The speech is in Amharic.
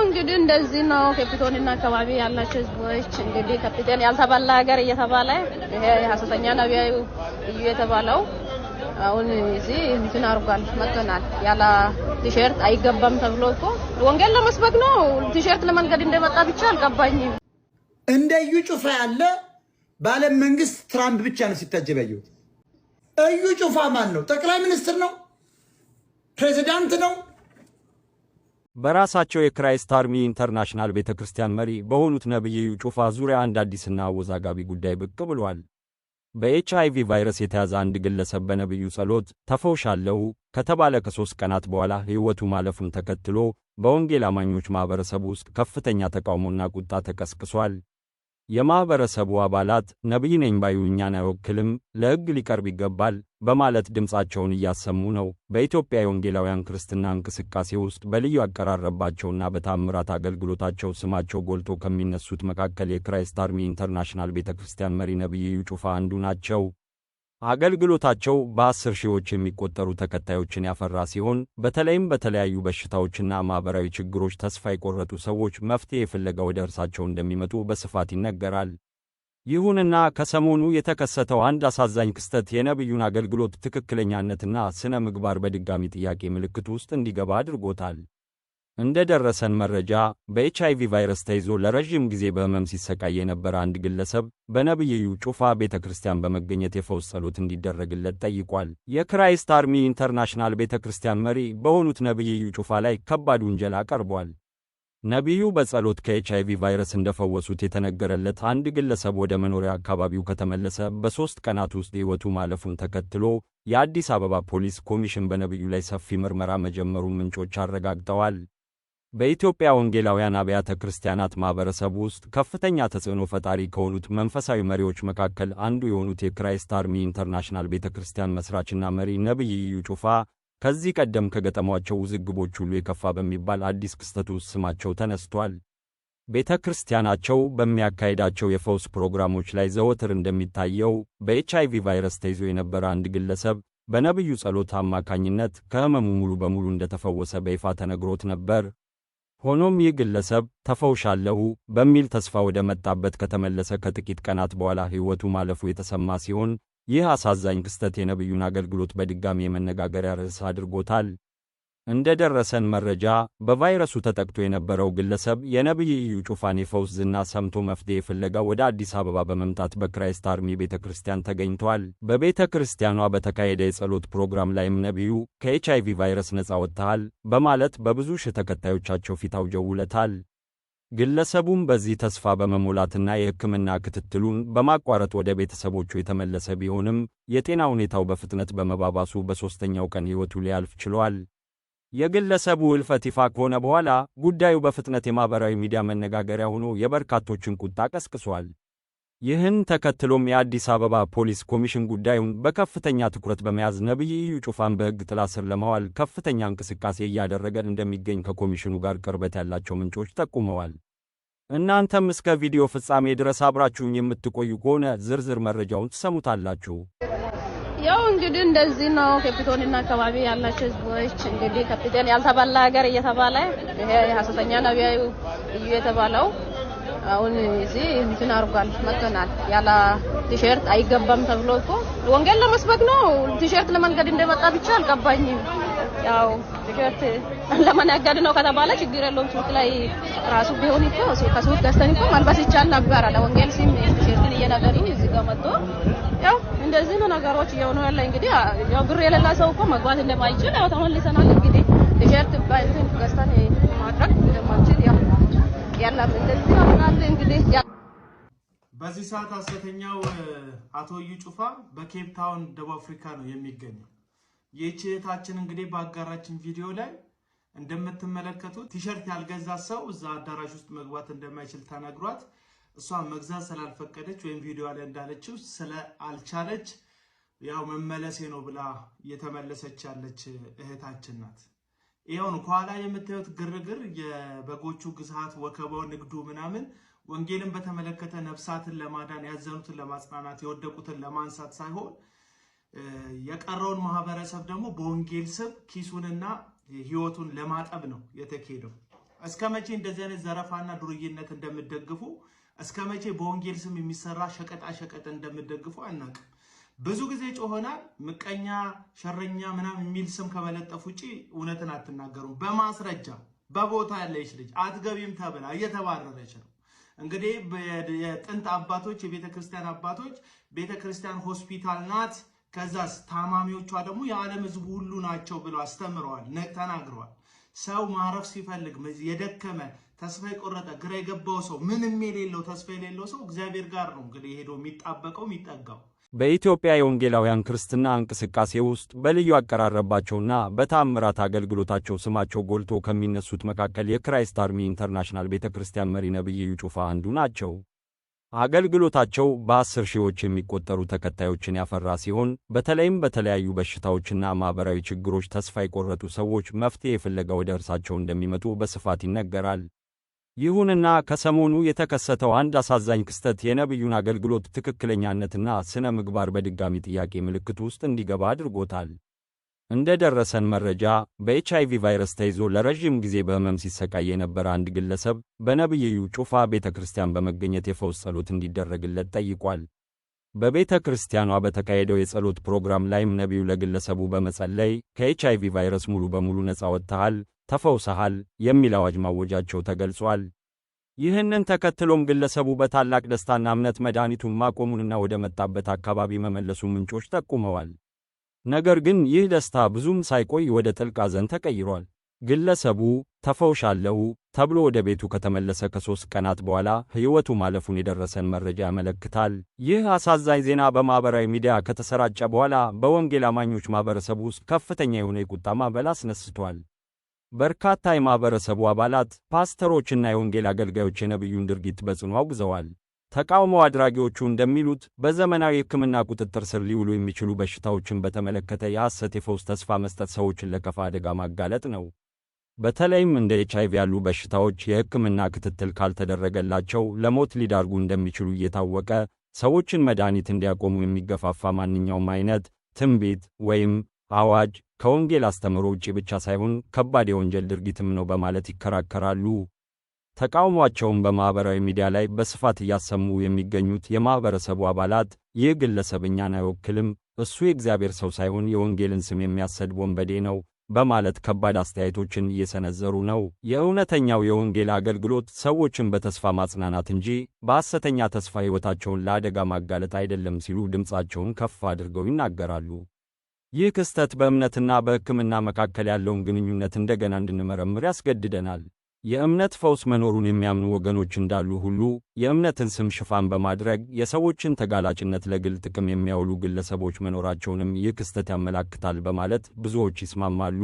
እንግዲህ እንደዚህ ነው ካፒቶልና አካባቢ ያላችሁ ህዝቦች እንግዲህ ካፒቶን ያልተባለ ሀገር እየተባለ ይሄ ሐሰተኛ ነብዩ እዩ የተባለው አሁን እዚህ እንትን አርጓል መጥተናል ያላ ቲሸርት አይገባም ተብሎ እኮ ወንጌል ለመስበክ ነው ቲሸርት ለመንገድ እንደመጣ ብቻ አልገባኝም። እንደ እዩ ጩፋ ያለ ባለም መንግስት ትራምፕ ብቻ ነው ሲታጀበየው። እዩ ጩፋ ማን ነው? ጠቅላይ ሚኒስትር ነው? ፕሬዝዳንት ነው? በራሳቸው የክራይስት አርሚ ኢንተርናሽናል ቤተክርስቲያን መሪ በሆኑት ነብዩ እዩ ጩፋ ዙሪያ አንድ አዲስና አወዛጋቢ ጉዳይ ብቅ ብሏል። በኤችአይቪ ቫይረስ የተያዘ አንድ ግለሰብ በነብዩ ጸሎት ተፈውሻለሁ ከተባለ ከ3 ቀናት በኋላ ሕይወቱ ማለፉን ተከትሎ በወንጌል አማኞች ማህበረሰብ ውስጥ ከፍተኛ ተቃውሞና ቁጣ ተቀስቅሷል። የማህበረሰቡ አባላት ነብይ ነኝ ባዩ እኛን አይወክልም፣ ለሕግ ሊቀርብ ይገባል በማለት ድምፃቸውን እያሰሙ ነው። በኢትዮጵያ የወንጌላውያን ክርስትና እንቅስቃሴ ውስጥ በልዩ አቀራረባቸውና በታምራት አገልግሎታቸው ስማቸው ጎልቶ ከሚነሱት መካከል የክራይስት አርሚ ኢንተርናሽናል ቤተክርስቲያን መሪ ነብዩ እዩ ጩፋ አንዱ ናቸው። አገልግሎታቸው በ10 ሺዎች የሚቆጠሩ ተከታዮችን ያፈራ ሲሆን በተለይም በተለያዩ በሽታዎችና ማህበራዊ ችግሮች ተስፋ የቆረጡ ሰዎች መፍትሄ ፍለጋ ወደ እርሳቸው እንደሚመጡ በስፋት ይነገራል። ይሁንና ከሰሞኑ የተከሰተው አንድ አሳዛኝ ክስተት የነብዩን አገልግሎት ትክክለኛነትና ስነ ምግባር በድጋሚ ጥያቄ ምልክት ውስጥ እንዲገባ አድርጎታል። እንደደረሰን መረጃ በኤችአይቪ ቫይረስ ተይዞ ለረጅም ጊዜ በህመም ሲሰቃይ የነበረ አንድ ግለሰብ በነብዩ እዩ ጩፋ ቤተክርስቲያን በመገኘት የፈውስ ጸሎት እንዲደረግለት ጠይቋል። የክራይስት አርሚ ኢንተርናሽናል ቤተክርስቲያን መሪ በሆኑት ነብዩ እዩ ጩፋ ላይ ከባድ ውንጀላ ቀርቧል። ነብዩ በጸሎት ከኤችአይቪ ቫይረስ እንደፈወሱት የተነገረለት አንድ ግለሰብ ወደ መኖሪያ አካባቢው ከተመለሰ በ3 ቀናት ውስጥ ሕይወቱ ማለፉን ተከትሎ የአዲስ አበባ ፖሊስ ኮሚሽን በነብዩ ላይ ሰፊ ምርመራ መጀመሩን ምንጮች አረጋግጠዋል። በኢትዮጵያ ወንጌላውያን አብያተ ክርስቲያናት ማህበረሰብ ውስጥ ከፍተኛ ተጽዕኖ ፈጣሪ ከሆኑት መንፈሳዊ መሪዎች መካከል አንዱ የሆኑት የክራይስት አርሚ ኢንተርናሽናል ቤተክርስቲያን መስራችና መሪ ነብዩ እዩ ጩፋ ከዚህ ቀደም ከገጠሟቸው ውዝግቦች ሁሉ የከፋ በሚባል አዲስ ክስተት ውስጥ ስማቸው ተነስቷል። ቤተክርስቲያናቸው በሚያካሂዳቸው የፈውስ ፕሮግራሞች ላይ ዘወትር እንደሚታየው በኤችአይቪ ቫይረስ ተይዞ የነበረ አንድ ግለሰብ በነብዩ ጸሎት አማካኝነት ከህመሙ ሙሉ በሙሉ እንደተፈወሰ በይፋ ተነግሮት ነበር። ሆኖም ይህ ግለሰብ ተፈውሻለሁ በሚል ተስፋ ወደ መጣበት ከተመለሰ ከጥቂት ቀናት በኋላ ሕይወቱ ማለፉ የተሰማ ሲሆን ይህ አሳዛኝ ክስተት የነብዩን አገልግሎት በድጋሚ የመነጋገሪያ ርዕስ አድርጎታል። እንደደረሰን መረጃ በቫይረሱ ተጠቅቶ የነበረው ግለሰብ የነብዩ እዩ ጩፋን የፈውስ ዝና ሰምቶ መፍትሄ ፍለጋ ወደ አዲስ አበባ በመምጣት በክራይስት አርሚ ቤተክርስቲያን ተገኝቷል። በቤተክርስቲያኗ በተካሄደ የጸሎት ፕሮግራም ላይም ነብዩ ከኤችአይቪ ቫይረስ ነፃ ወጥተሃል በማለት በብዙ ሺህ ተከታዮቻቸው ፊት አውጀውለታል። ግለሰቡም በዚህ ተስፋ በመሞላትና የሕክምና ክትትሉን በማቋረጥ ወደ ቤተሰቦቹ የተመለሰ ቢሆንም የጤና ሁኔታው በፍጥነት በመባባሱ በ3ኛው ቀን ሕይወቱ ሊያልፍ ችሏል። የግለሰቡ ሕልፈት ይፋ ከሆነ በኋላ ጉዳዩ በፍጥነት የማህበራዊ ሚዲያ መነጋገሪያ ሆኖ የበርካቶችን ቁጣ ቀስቅሷል። ይህን ተከትሎም የአዲስ አበባ ፖሊስ ኮሚሽን ጉዳዩን በከፍተኛ ትኩረት በመያዝ ነብዩ እዩ ጩፋን በሕግ ጥላ ስር ለማዋል ከፍተኛ እንቅስቃሴ እያደረገ እንደሚገኝ ከኮሚሽኑ ጋር ቅርበት ያላቸው ምንጮች ጠቁመዋል። እናንተም እስከ ቪዲዮ ፍጻሜ ድረስ አብራችሁን የምትቆዩ ከሆነ ዝርዝር መረጃውን ትሰሙታላችሁ። ያው እንግዲህ እንደዚህ ነው ካፒቶልና አካባቢ ያላችሁ ህዝቦች እንግዲህ ካፒቶን ያልተባለ ሀገር እየተባለ ይሄ ሐሰተኛ ነብዩ እዩ የተባለው አሁን እዚህ እንትን አርጓል መጥተናል ያላ ቲሸርት አይገባም ተብሎ እኮ ወንጌል ለመስበክ ነው ቲሸርት ለመንገድ እንደመጣ ብቻ አልገባኝም። ያው ቲሸርት ለመነገድ ነው ከተባለ ችግር የለውም። ሱቅ ላይ ራሱ ቢሆን እኮ ከሱቅ ገዝተን እኮ መልበስ ይቻል ነበር። ለወንጌል ሲም ቲሸርትን እየነገዱ እዚህ ጋር መጥቶ ያው እንደዚህ ነው ነገሮች እየሆኑ ያለ። እንግዲህ ያው ብር የሌላ ሰው እኮ መግባት እንደማይችል ያው ተመልሰናል። እንግዲህ ቲሸርት ባይንትን ገዝተን ማድረግ እንደማንችል ያው ያላም እንደዚህ ነው እንግዲህ በዚህ ሰዓት ሐሰተኛው አቶ እዩ ጩፋ በኬፕ ታውን ደቡብ አፍሪካ ነው የሚገኘው። የእህታችን እንግዲህ ባጋራችን ቪዲዮ ላይ እንደምትመለከቱት ቲሸርት ያልገዛ ሰው እዛ አዳራሽ ውስጥ መግባት እንደማይችል ተነግሯት እሷ መግዛት ስላልፈቀደች ወይም ቪዲዮ ላይ እንዳለችው ስለአልቻለች ያው መመለሴ ነው ብላ እየተመለሰች ያለች እህታችን ናት። ይሄው ነው ኋላ የምታዩት ግርግር የበጎቹ ግዛት ወከባው ንግዱ ምናምን ወንጌልን በተመለከተ ነፍሳትን ለማዳን ያዘኑትን ለማጽናናት የወደቁትን ለማንሳት ሳይሆን የቀረውን ማህበረሰብ ደግሞ በወንጌል ስም ኪሱንና ህይወቱን ለማጠብ ነው የተካሄደው። እስከመቼ እንደዚህ አይነት ዘረፋና ዱርዬነት እንደምትደግፉ እስከመቼ በወንጌል ስም የሚሰራ ሸቀጣ እንደምትደግፉ አናውቅም። ብዙ ጊዜ ጮሆናል። ምቀኛ ሸረኛ ምናምን የሚል ስም ከመለጠፍ ውጪ እውነትን አትናገሩም። በማስረጃ በቦታ ያለች ልጅ አትገቢም ተብላ እየተባረረች ነው። እንግዲህ የጥንት አባቶች የቤተክርስቲያን አባቶች ቤተክርስቲያን ሆስፒታል ናት፣ ከዛስ ታማሚዎቿ ደግሞ የዓለም ሕዝብ ሁሉ ናቸው ብለው አስተምረዋል፣ ተናግረዋል። ሰው ማረፍ ሲፈልግ የደከመ ተስፋ የቆረጠ ግራ የገባው ሰው ምንም የሌለው ተስፋ የሌለው ሰው እግዚአብሔር ጋር ነው እንግዲህ ሄዶ የሚጣበቀው የሚጠጋው። በኢትዮጵያ የወንጌላውያን ክርስትና እንቅስቃሴ ውስጥ በልዩ አቀራረባቸውና በታምራት አገልግሎታቸው ስማቸው ጎልቶ ከሚነሱት መካከል የክራይስት አርሚ ኢንተርናሽናል ቤተክርስቲያን መሪ ነብይ እዩ ጩፋ አንዱ ናቸው። አገልግሎታቸው በ10 ሺዎች የሚቆጠሩ ተከታዮችን ያፈራ ሲሆን በተለይም በተለያዩ በሽታዎችና ማህበራዊ ችግሮች ተስፋ የቆረጡ ሰዎች መፍትሄ ፍለጋ ወደ እርሳቸው እንደሚመጡ በስፋት ይነገራል። ይሁንና ከሰሞኑ የተከሰተው አንድ አሳዛኝ ክስተት የነብዩን አገልግሎት ትክክለኛነትና ስነ ምግባር በድጋሚ ጥያቄ ምልክት ውስጥ እንዲገባ አድርጎታል። እንደ ደረሰን መረጃ በኤችአይቪ ቫይረስ ተይዞ ለረጅም ጊዜ በህመም ሲሰቃይ የነበረ አንድ ግለሰብ በነብይ እዩ ጩፋ ቤተክርስቲያን በመገኘት የፈውስ ጸሎት እንዲደረግለት ጠይቋል። በቤተክርስቲያኗ በተካሄደው የጸሎት ፕሮግራም ላይም ነብዩ ለግለሰቡ በመጸለይ ከኤችአይቪ ቫይረስ ሙሉ በሙሉ ነፃ ወጥተሃል፣ ተፈውሰሃል የሚል አዋጅ ማወጃቸው ተገልጿል። ይህንን ተከትሎም ግለሰቡ በታላቅ ደስታና እምነት መድኃኒቱን ማቆሙንና ወደ መጣበት አካባቢ መመለሱ ምንጮች ጠቁመዋል። ነገር ግን ይህ ደስታ ብዙም ሳይቆይ ወደ ጥልቅ ሐዘን ተቀይሯል። ግለሰቡ ተፈውሻለሁ ተብሎ ወደ ቤቱ ከተመለሰ ከ3 ቀናት በኋላ ሕይወቱ ማለፉን የደረሰን መረጃ ያመለክታል። ይህ አሳዛኝ ዜና በማኅበራዊ ሚዲያ ከተሰራጨ በኋላ በወንጌል አማኞች ማኅበረሰብ ውስጥ ከፍተኛ የሆነ የቁጣ ማዕበል አስነስቷል። በርካታ የማኅበረሰቡ አባላት፣ ፓስተሮችና የወንጌል አገልጋዮች የነብዩን ድርጊት በጽኑ አውግዘዋል። ተቃውሞ አድራጊዎቹ እንደሚሉት በዘመናዊ ሕክምና ቁጥጥር ስር ሊውሉ የሚችሉ በሽታዎችን በተመለከተ የሐሰት የፈውስ ተስፋ መስጠት ሰዎችን ለከፋ አደጋ ማጋለጥ ነው። በተለይም እንደ ኤችአይቪ ያሉ በሽታዎች የሕክምና ክትትል ካልተደረገላቸው ለሞት ሊዳርጉ እንደሚችሉ እየታወቀ ሰዎችን መድኃኒት እንዲያቆሙ የሚገፋፋ ማንኛውም አይነት ትንቢት ወይም አዋጅ ከወንጌል አስተምህሮ ውጪ ብቻ ሳይሆን ከባድ የወንጀል ድርጊትም ነው በማለት ይከራከራሉ። ተቃውሟቸውን በማኅበራዊ ሚዲያ ላይ በስፋት እያሰሙ የሚገኙት የማኅበረሰቡ አባላት ይህ ግለሰብ እኛን አይወክልም፣ እሱ የእግዚአብሔር ሰው ሳይሆን የወንጌልን ስም የሚያሰድብ ወንበዴ ነው በማለት ከባድ አስተያየቶችን እየሰነዘሩ ነው። የእውነተኛው የወንጌል አገልግሎት ሰዎችን በተስፋ ማጽናናት እንጂ በሐሰተኛ ተስፋ ሕይወታቸውን ለአደጋ ማጋለጥ አይደለም ሲሉ ድምፃቸውን ከፍ አድርገው ይናገራሉ። ይህ ክስተት በእምነትና በሕክምና መካከል ያለውን ግንኙነት እንደገና እንድንመረምር ያስገድደናል። የእምነት ፈውስ መኖሩን የሚያምኑ ወገኖች እንዳሉ ሁሉ የእምነትን ስም ሽፋን በማድረግ የሰዎችን ተጋላጭነት ለግል ጥቅም የሚያውሉ ግለሰቦች መኖራቸውንም ይህ ክስተት ያመለክታል በማለት ብዙዎች ይስማማሉ።